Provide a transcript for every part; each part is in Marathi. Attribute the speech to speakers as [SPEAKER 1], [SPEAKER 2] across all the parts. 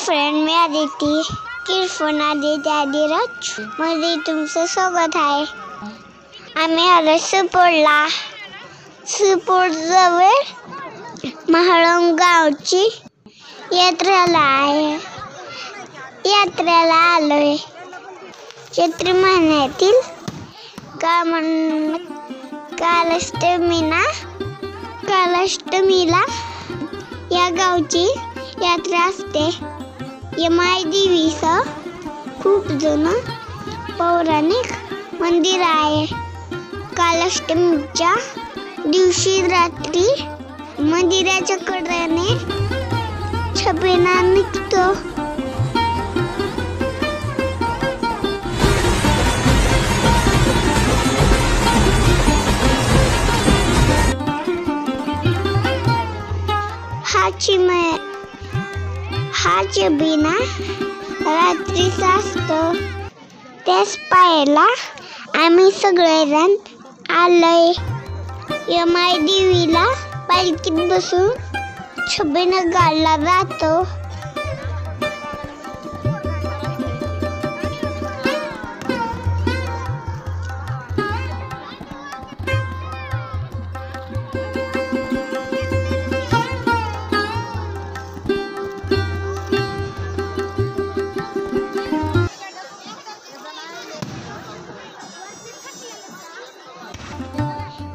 [SPEAKER 1] फ्रेंड, मी आदिती किरफोन आदिती आदिराज मध्ये तुमचं स्वागत आहे. आम्ही आलो सुपोडला. सुपोडजवळ महाळंग गावची यात्रेला आलोय. चैत्र महिन्यातील कालाष्टमीला या गावची यात्रा असते. या मायदेवीचं खूप जुनं पौराणिक मंदिर आहे. कालाष्टमीच्या दिवशी रात्री मंदिराच्या कडेने छबिना निघतो. हा छबिना रात्रीचा असतो. त्याच पाहायला आम्ही सगळेजण आलोय. या मायदेवीला पालखीत बसून छबिना गाडला जातो.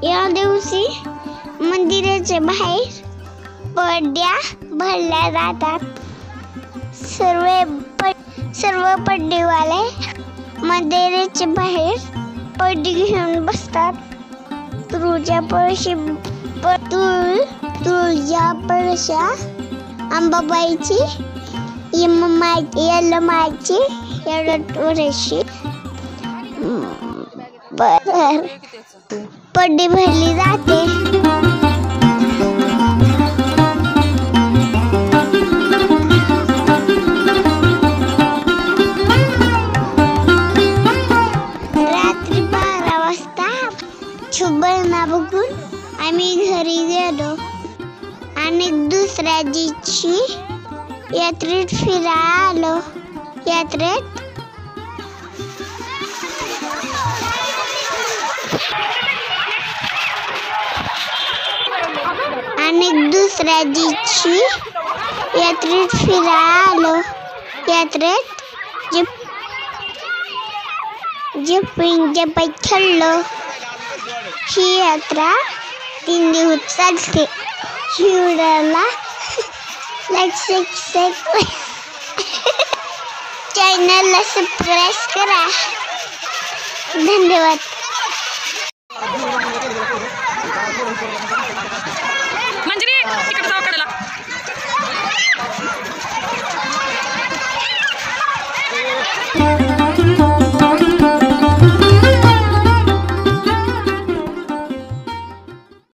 [SPEAKER 1] या दिवशी मंदिराच्या बाहेर पड्ड्या भरल्या जातात. सर्व पड्डीवाले मंदिराच्या बाहेर पड्डी घेऊन बसतात. तुळजा पळशा अंबाबाईची, यल्लमाईची, येडोरेची पड्डी भरली जाते. रात्री 12 वाजता छबिना बघून आम्ही घरी गेलो आणि दुसऱ्या दिवशी यात्रेत फिरायला आलो. यात्रेत यात्रेत जपाई खेळलो. ही यात्रा 3 दिवस चालते. व्हिडिओला चॅनलला सबस्क्राईब करा. धन्यवाद.
[SPEAKER 2] मंजरी तिकडे जाऊ कडेला.